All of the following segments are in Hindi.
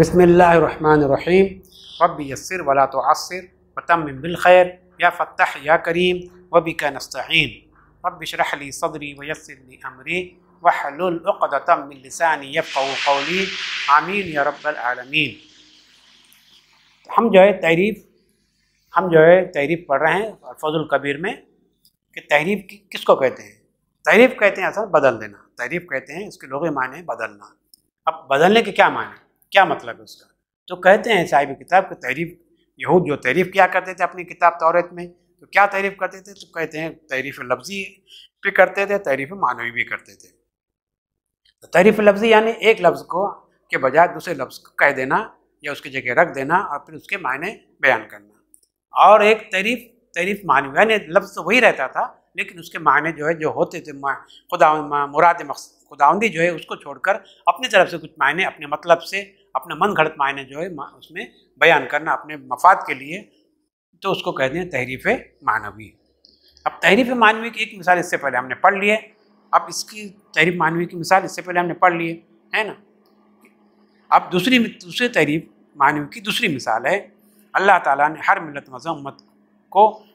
बिस्मिल्लाहिर्रहमानिर्रहीम रब्बि यस्सिर वला तुअस्सिर वतम्मिम बिल खैर या फत्ताह या करीम वबिका नस्तईन रब्बि इश्रह ली सदरी वयस्सिर ली अमरी वहलुल उक़दतम मिन लिसानी यफ़क़हू क़ौली आमीन या रब्बल आलमीन। हम जो है तहरीफ़ पढ़ रहे हैं फज़ुल कबीर में कि तहरीफ़ किसको कहते हैं। तहरीफ़ कहते हैं असल बदल देना, तहरीफ़ कहते हैं इसके लुग़वी माने बदलना। अब बदलने के क्या माने, क्या मतलब है उसका? तो कहते हैं साहिब किताब की तहरीफ़, यहूद जो तहरीफ़ किया करते थे अपनी किताब तौरात में, तो क्या तहरीफ़ करते थे? तो कहते हैं तहरीफ़ लफ्ज़ी भी करते थे, तहरीफ़ मानवी भी करते थे। तो तहरीफ़ लफ्ज़ी यानी एक लफ्ज़ को के बजाय दूसरे लफ्ज़ को कह देना या उसकी जगह रख देना और फिर उसके मायने बयान करना। और एक तहरीफ़ मानवी यानी लफ्ज़ तो वही रहता था लेकिन उसके मायने जो है जो होते थे खुदावंदी जो है उसको छोड़कर अपनी तरफ से कुछ मायने अपने मतलब से अपने मन घड़त मायने जो है उसमें बयान करना अपने मफाद के लिए, तो उसको कहते हैं तहरीफ़ मानवी। अब तहरीफ़ मानवी की एक मिसाल इससे पहले हमने पढ़ ली है, अब इसकी तहरीफ़ मानवी की मिसाल इससे पहले हमने पढ़ ली है ना। अब दूसरी तहरीफ़ मानवी की दूसरी मिसाल है, अल्लाह ताला ने हर मिलत मज़हब उम्मत को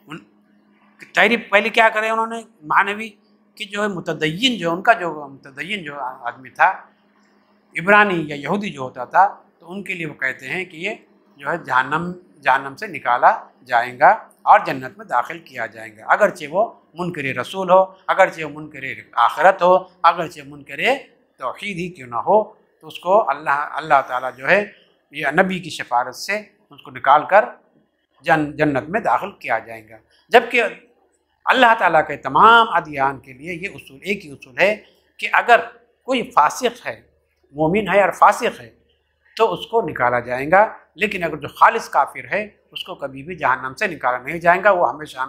तहरीफ़ पहले क्या करे उन्होंने मानवी कि जो है मुतदय्यिन जो उनका जो मुतदय्यिन जो आदमी था इब्रानी या यहूदी जो होता था, तो उनके लिए वो कहते हैं कि ये जो है जहन्नम से निकाला जाएगा और जन्नत में दाखिल किया जाएगा, अगरचे वो मुनकर रसूल हो, अगरचे वो मुनकर आखिरत हो, अगरचे मुनकर तौहीद ही क्यों ना हो, तो उसको अल्लाह ताला जो है ये नबी की सिफारिश से उसको निकाल कर जन्नत में दाखिल किया जाएगा। जबकि अल्लाह ताला के तमाम अदियान के लिए ये उसूल एक ही उसूल है कि अगर कोई फासिक है, मोमिन है और फासिक है तो उसको निकाला जाएगा, लेकिन अगर जो खालिस काफिर है उसको कभी भी जहन्नम से निकाला नहीं जाएगा, वो हमेशा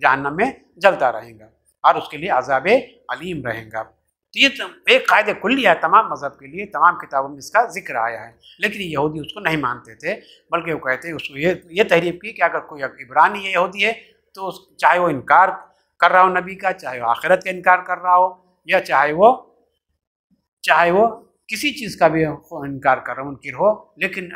जहन्नम में जलता रहेगा और उसके लिए अज़ाब अलीम रहेगा। तो ये एक कायदे कुल्ली है तमाम मज़हब के लिए, तमाम किताबों में इसका जिक्र आया है, लेकिन यहूदी उसको नहीं मानते थे, बल्कि वो कहते हैं उसको ये तहरीफ़ की कि अगर कोई इब्रानी है यहूदी है तो चाहे वो इनकार कर रहा हो नबी का, चाहे वो आखिरत का इनकार कर रहा हो, या चाहे वो किसी चीज़ का भी इनकार कर रहा हो, मुनकिर हो, लेकिन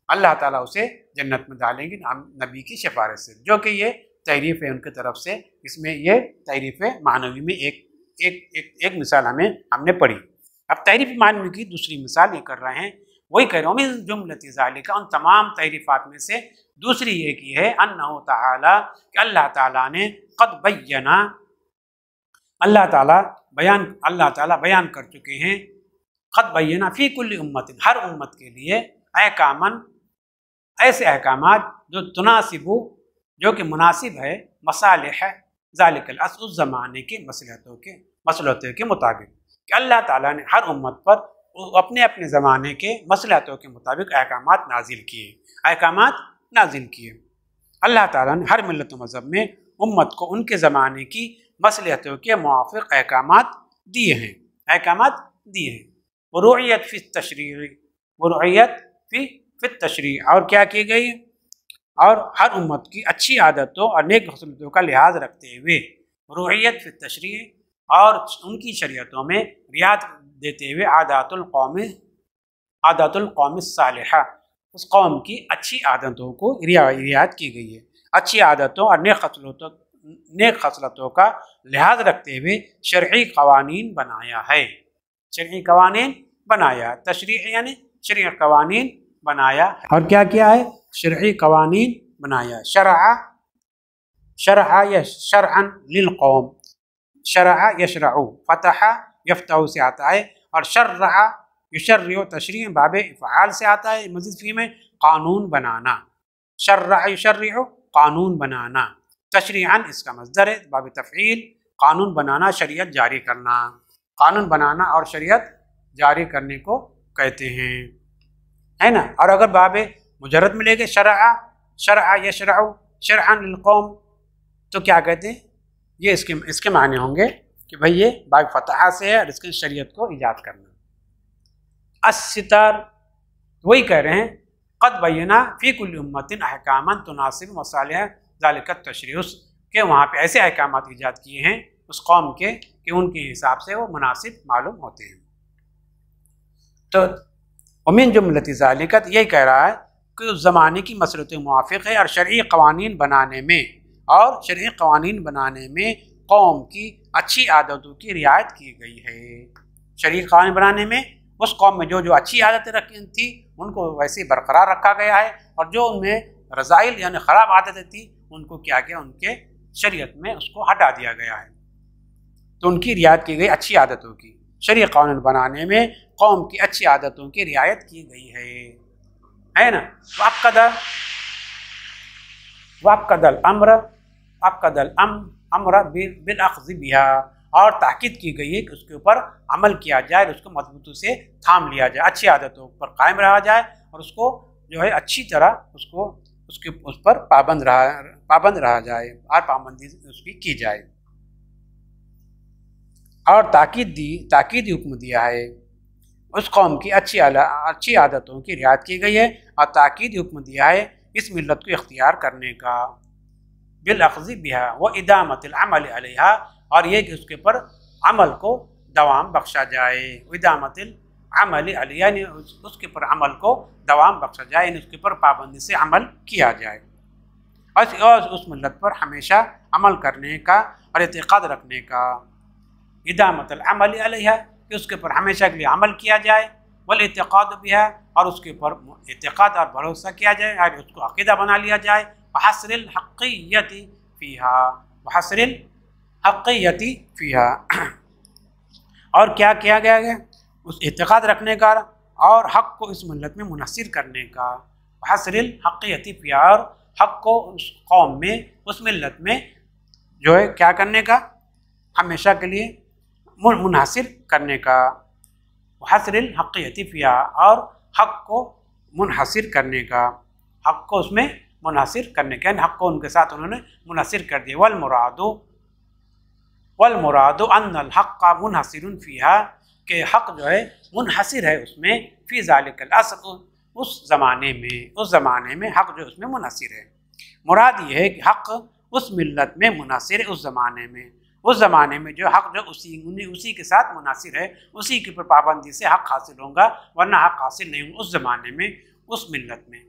अल्लाह ताला उसे जन्नत में डालेंगे नबी की सिफारिश से, जो कि ये तहरीफ़ है उनकी तरफ से। इसमें ये तहरीफ़ मानवी में एक मिसाल हमने पढ़ी। अब तहरीफ़ मानवी की दूसरी मिसाल ये कर रहे हैं, वही कह रहा हूँ मैं जुमलत ज़ालिका, उन तमाम तहरीफ़ात में से दूसरी एक ही है अन्नहु तआला कि अल्लाह ताला ने क़द बय्यना, अल्लाह ताला बयान कर चुके हैं, क़द बय्यना फ़ी कुल्ली उम्मतिन, हर उम्मत के लिए अहकामन, ऐसे अहकामात जो तुनासिबु, जो कि मुनासिब है, मसालिह ज़ालिकल अस, उस ज़माने के मसलहतों के मुताबिक, कि अल्लाह ताला ने हर उम्मत पर अपने अपने ज़माने के मसलहतों के मुताबिक अहकामात नाजिल किए। अल्लाह ताला ने हर मिल्लत मज़हब में उम्मत को उनके ज़माने की मसलहतों के मुवाफ़िक़ अहकामात दिए हैं। रुइयत फ़ी तशरीअ, और क्या की गई, और हर उम्मत की अच्छी आदतों और नेक खसलतों का लिहाज रखते हुए, रुइयत फ़ी तशरीअ, और उनकी शरीयतों में रियायत देते हुए आदतुल कौम सालिहा, उस कौम की अच्छी आदतों को रियायत की गई है। अच्छी आदतों और नेक खसलतों का लिहाज रखते हुए शरई कवानीन बनाया है, तशरीह यानी शरई कवानीन बनाया है। और क्या किया है? शरई कवानीन बनाया। शरअ या शरअन लिल कौम, शरअ यशरअु, फतह यफ्तहु से आता है, और शर्अ युशर्रिउ तशरीह बाब इफ़आल से आता है, मज़ीद फ़ी में कानून बनाना, शर्अ युशर्रिउ कानून बनाना, तशरीअन इसका मज़दर है, बाब तफ़ईल कानून बनाना, शरीयत जारी करना, कानून बनाना और शरीयत जारी करने को कहते हैं, है ना। और अगर बाब मुजर्रद में लेके शरअ यशरअु शरअन लिल कौम, तो क्या कहते हैं? ये इसके माने होंगे कि भाई ये बाब फतहा से है और इसके शरीयत को ईजाद करना। अस्सितर, वही कह रहे हैं, क़द बय्यना फ़ी कुल्ली उम्मतिन अहकामन तुनासिब मसालिह ज़ालिका तशरीअ, के वहाँ पे ऐसे अहकामात ईजाद किए हैं उस कौम के कि उनके हिसाब से वो मुनासिब मालूम होते हैं। तो उमिन जुमलती ज़ालिकत, यही कह रहा है कि उस ज़माने की मसलत मुवाफ़िक़ है और शरई क़वानीन बनाने में कौम की अच्छी आदतों की रियायत की गई है। शरई क़वानीन बनाने में उस कौम में जो जो अच्छी आदतें रखी थी उनको वैसे बरकरार रखा गया है, और जो उनमें रज़ाइल यानी ख़राब आदतें थी उनको क्या किया, उनके शरीयत में उसको हटा दिया गया है। तो उनकी रियायत की गई अच्छी आदतों की। शरई क़ानून बनाने में कौम की अच्छी आदतों की रियायत की गई है ना। वक़दल अम्र बिल अख़्ज़ बिहा, और ताकीद की गई है कि उसके ऊपर अमल किया जाए, उसको मजबूती से थाम लिया जाए, अच्छी आदतों पर कायम रहा जाए और उसको जो है अच्छी तरह उस पर पाबंद रहा जाए और पाबंदी उसकी की जाए। और ताकीदी हुक्म दिया है, उस कौम की अच्छी आदतों की रियायत की गई है और ताकीदी हुक्म दिया है इस मिल्लत को इख्तियार करने का, बिल अख़्ज़ बिहा व इदामतिल अमल अलैहा, और ये कि उसके पर अमल को दवाम बख्शा जाए। इदामतिल अमल अलैहा यानी उसके पर अमल को दवाम बख्शा जाए, यानी उसके पर पाबंदी से अमल किया जाए और उस मिल्लत पर हमेशा अमल करने का और एतक़ाद रखने का। इदामतल अमल अलैहा कि उसके ऊपर हमेशा के लिए अमल किया जाए, वल एतक़ाद बिहा और उसके ऊपर एतक़ाद और भरोसा किया जाए और उसको अक़ीदा बना लिया जाए। वहस्रिल हक़्क़ियति फ़ीहा और क्या किया गया है, उस एतक़ाद रखने का और हक़ को इस मिल्लत में मुनस्सिर करने का। वहस्रिल हक़्क़ियति फ़ीहा, और हक़ को उस कौम में उस मिल्लत में जो है क्या करने का, हमेशा के लिए मुनहसिर करने का। वहस्रिल हक़्क़ियति फ़ीहा और हक़ को मुनहसिर करने का, हक़ को उसमें मुनहसिर करने का, हक़ को उनके साथ उन्होंने मुनहसिर कर दिया। वल मुरादु अन्नल हक़्क़ मुनहसिरुन फ़ीहा, के हक़ जो है मुनहसिर है उसमें, फ़ी ज़ालिकल असर उस ज़माने में हक़ जो उसमें मुनहसिर है। मुराद ये है कि हक़ उस मिल्लत में मुनहसिर है, उस ज़माने में जो हक़ जो उसी के साथ मुनासिर है, उसी के ऊपर पाबंदी से हक़ हासिल होगा, वरना हक़ हासिल नहीं उस ज़माने में उस मिल्लत में।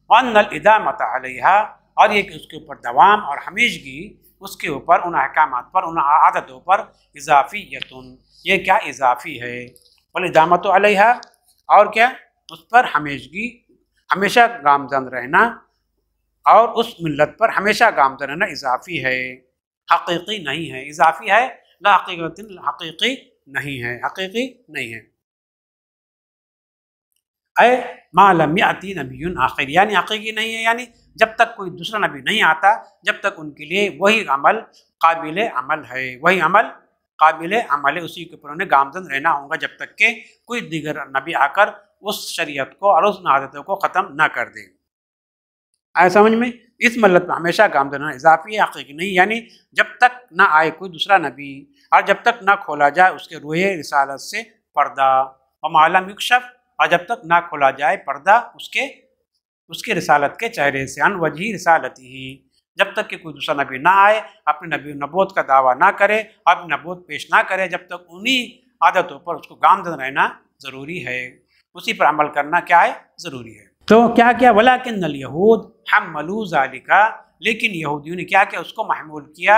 वन्नल इदामत अलैहा, और ये कि उसके ऊपर दवाम और हमेशगी उसके ऊपर उन अहकामात पर उन आदतों पर इज़ाफ़ियतुन, ये क्या इज़ाफ़ी है। वल इदामत अलैहा और क्या, उस पर हमेशगी हमेशा गामज़न रहना, और उस मिल्लत पर हमेशा गामज़न रहना इज़ाफ़ी है, हक़ीक़ी नहीं है। इज़ाफ़ी है, ला हक़ीक़तन हक़ीक़ी नहीं है, हक़ीक़ी नहीं है। ऐ मा लम याति नबियुन आखिर, यानी हक़ीक़ी नहीं है, यानी जब तक कोई दूसरा नबी नहीं आता जब तक उनके लिए वही अमल काबिल अमल है, वही अमल काबिल अमल है, उसी के ऊपर उन्हें गामज़न रहना होगा जब तक कि कोई दीगर नबी आकर उस शरीयत को और उस आदतों को ख़त्म ना कर दे। आए समझ में। इस मिल्लत में हमेशा गामज़न रहना इज़ाफ़ी है, हक़ीक़ी नहीं, यानी जब तक ना आए कोई दूसरा नबी और जब तक ना खोला जाए उसके रूहे रिसालत से पर्दा, और मालम युक्शफ, और जब तक ना खोला जाए पर्दा उसके रिसालत के चेहरे से, अन वजही रिसालती ही, जब तक कि कोई दूसरा नबी ना आए, अपने नबी नबूवत का दावा ना करे, अपनी नबूवत पेश ना करे, जब तक उन्हीं आदतों पर उसको गामज़न रहना ज़रूरी है, उसी पर अमल करना क्या है, ज़रूरी है। तो क्या किया, वलाकिन्नल यहूद हम्मलू ज़ालिका, लेकिन यहूदियों ने क्या किया, उसको महमूल किया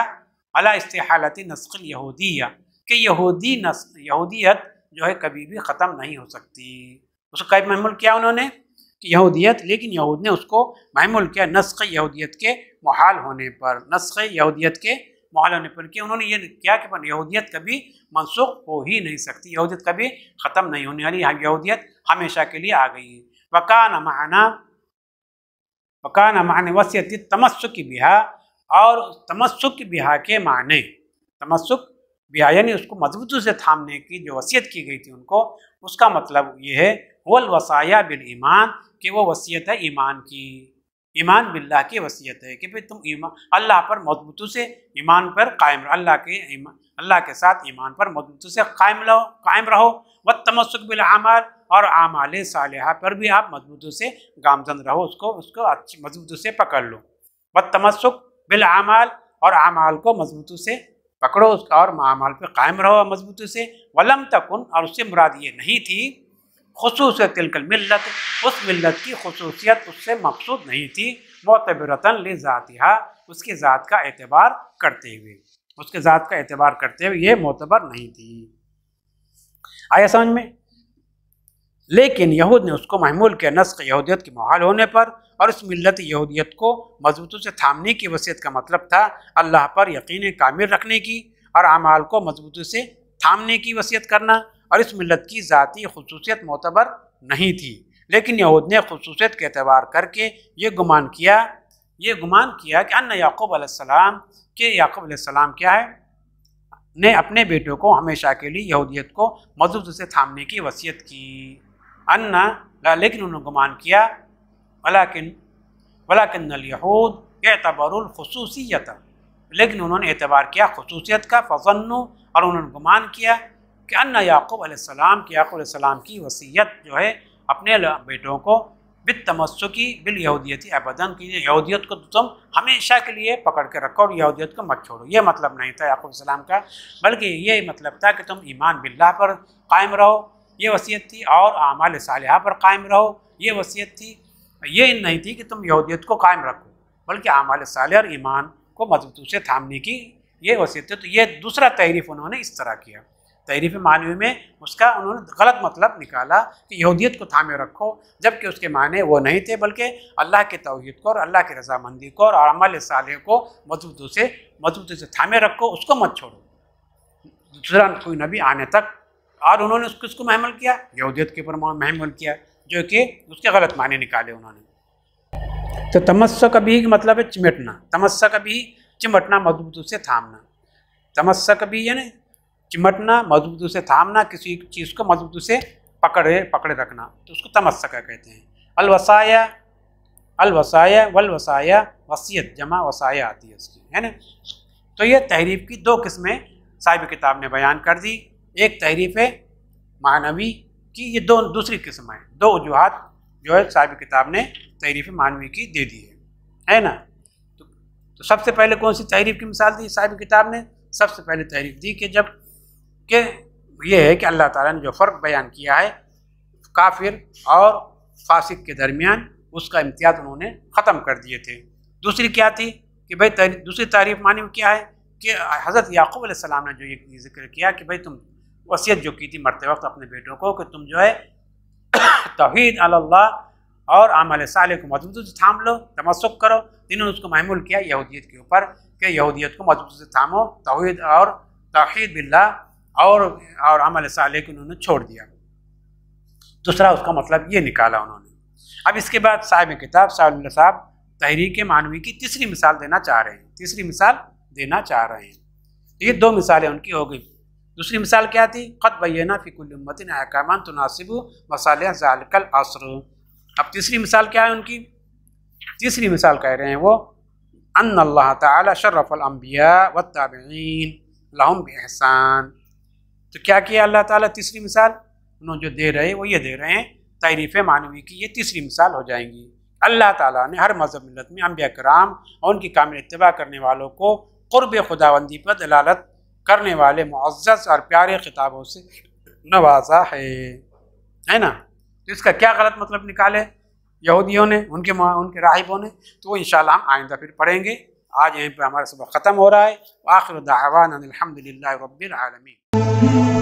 अला इस्तिहालति नस्ख़िल यहूदिया, कि यहूदियत जो है कभी भी ख़त्म नहीं हो सकती। उसको कब महमूल किया उन्होंने, कि यहूदियत, लेकिन यहूद ने उसको महमूल किया नस्ख़ यहूदियत के मुहाल होने पर, नस्ख़ यहूदियत के मुहाल होने पर, कि उन्होंने ये किया कि यहूदियत कभी मनसूख हो ही नहीं सकती, यहूदियत कभी ख़त्म नहीं होने वाली, यहूदियत हमेशा के लिए आ गई है। वकान माने वसियत तमस्सुक बिहा, और तमस्सुक बिहा के माने, तमस्सुक बिहा यानी उसको मजबूती से थामने की जो वसियत की गई थी उनको, उसका मतलब ये है वल वसाया बिल ईमान, कि वो वसियत है ईमान की, ईमान बिल्लाह की वसियत है कि भाई तुम ईमान अल्लाह पर मजबूती से ईमान पर कायम, अल्लाह के साथ ईमान पर मजबूती से कायम रहो। व तमस्सुक बिल आमाल, और आमाल सालिहा पर भी आप मजबूती से गामज़न रहो, उसको अच्छी मजबूती से पकड़ लो। व तमस्सुक बिल आमाल, और आमाल को मजबूती से पकड़ो उसका, और आमाल पर कायम रहो मजबूती से। वलम तकुन, और उससे मुराद ये नहीं थी खुसूसियत तिलकल मिल्लत, उस मिल्लत की खुसूसियत उससे मकसूद नहीं थी, मोतबरतन लिज़ातिहा, उसकी ज़ात का एतबार करते हुए, उसके ज़ात का एतबार करते हुए ये मोतबर नहीं थी। आया समझ में? लेकिन यहूद ने उसको महमूल किया नस्ख यहूदियत के मुहाल होने पर, और इस मिल्लत यहूदियत को मजबूती से थामने की वसीयत का मतलब था अल्लाह पर यकीन कामिल रखने की और अमाल को मजबूती से थामने की वसीयत करना, और इस मिल्लत की ज़ाती खुसूसियत मोतबर नहीं थी। लेकिन यहूद ने खुसूसियत के एतबार करके ये गुमान किया कि अन्ना याकूब अलैहिस्सलाम, के याकूब अलैहिस्सलाम क्या है, ने अपने बेटों को हमेशा के लिए यहूदियत को मजबूती से थामने की वसीयत की। अन्ना, लेकिन उन्होंने गुमान किया, वलाकिन यहूद एतबरुल खुसूसियत, लेकिन उन्होंने एतबार किया खुसूसियत का, फज़न्नु, और उन्होंने गुमान किया कि अन्ना याकूब अलैहिस्सलाम, कि याकूब अलैहिस्सलाम की वसीयत जो है अपने बेटों को बित्तमस्सुकी बिल यहूदियती अबदन, की यहूदियत को तुम हमेशा के लिए पकड़ के रखो और यहूदियत को मत छोड़ो। ये मतलब नहीं था याकूब अलैहिस्सलाम का, बल्कि ये मतलब था कि तुम ईमान बिल्लाह पर कायम रहो, ये वसीयत थी, और आमाल सालिहा पर कायम रहो, ये वसीयत थी। ये नहीं थी कि तुम यहूदियत को कायम रखो, बल्कि आमाल सालिहा और ईमान को मजबूती से थामने की ये वसीयत थी। तो ये दूसरा तहरीफ उन्होंने इस तरह किया। तहरीफ मानवी में उसका उन्होंने गलत मतलब निकाला कि यहूदियत को थामे रखो, जबकि उसके माने वो नहीं थे, बल्कि अल्लाह के तौहीद को और अल्लाह की रज़ामंदी को और अमाल सालिह को मजबूती से थामे रखो, उसको मत छोड़ो दूसरा कोई नबी आने तक। और उन्होंने उसको महमल किया, यहूदियत के ऊपर महमल किया, जो कि उसके गलत माने निकाले उन्होंने। तो तमस्सक भी मतलब है चिमटना, तमस्सक भी चिमटना, मजबूती से थामना। तमस्सक भी यानी चिमटना, मजबूती से थामना, किसी चीज़ को मजबूती से पकड़े रखना, तो उसको तमस्सका कहते हैं। अलवसाया वलवसाया, वसीयत जमा वसाया आती है उसकी, है ना। तो ये तहरीफ की दो किस्में साहिब किताब ने बयान कर दी। एक तहरीफ है मानवी की, ये दूसरी किस्म है। दो वजूहात जो है साहिब किताब ने तहरीफ मानवी की दे दी है ना। तो सबसे पहले कौन सी तहरीफ की मिसाल दी साहिब किताब ने? सबसे पहले तहरीफ दी कि जब कि ये है कि अल्लाह ताला ने जो फ़र्क बयान किया है काफिर और फासिक के दरमियान, उसका इम्तियाज़ उन्होंने ख़त्म कर दिए थे। दूसरी क्या थी कि भाई दूसरी तारीफ मानी क्या है कि हज़रत याकूब अलैहिस्सलाम ने जो ये जिक्र किया कि भाई तुम वसीयत जो की थी मरते वक्त अपने बेटों को कि तुम जो है तौहीद अल्लाह और आमल साले को मजबूती से थाम लो, तमस्सुक करो। इन्होंने उसको महमूल किया यहूदियत के ऊपर कि यहूदियत को मजबूती से थामो, तौहीद और तौहीद बिल्लाह और आमल साले को उन्होंने छोड़ दिया। दूसरा उसका मतलब ये निकाला उन्होंने। अब इसके बाद साहिब किताब साहब तहरीक मानवी की तीसरी मिसाल देना चाह रहे हैं। ये दो मिसालें उनकी हो गई। दूसरी मिसाल क्या थी? क़द बय्यना फ़ी कुल्लि उम्मतिन अहकामन तुनासिबु मसालिह ज़ालिकल अस्र। अब तीसरी मिसाल क्या है उनकी? तीसरी मिसाल कह रहे हैं वो अन्नल्लाह ताला शर्रफ़ल अंबिया वत्ताबिईन लहुम बिइहसान। तो क्या किया अल्लाह ताला? तीसरी मिसाल उन्होंने जो दे रहे वो ये दे रहे हैं तहरीफ मानवी की, ये तीसरी मिसाल हो जाएंगी। अल्लाह ताला ने हर मज़हब मिल्लत में अंबिया कराम और उनकी कामिल इत्तिबा करने वालों को क़ुर्ब खुदावंदी पर दलालत करने वाले मुअज़्ज़ज़ और प्यारे खिताबों से नवाजा है ना। तो इसका क्या गलत मतलब निकाले यहूदियों ने, उनके राहिबों ने, तो वो इंशाअल्लाह हम आइंदा फिर पढ़ेंगे। आज यहीं पर हमारा सबक ख़त्म हो रहा है। आखिर दाअवाना अनिल हम्दुलिल्लाहि रब्बिल आलमीन।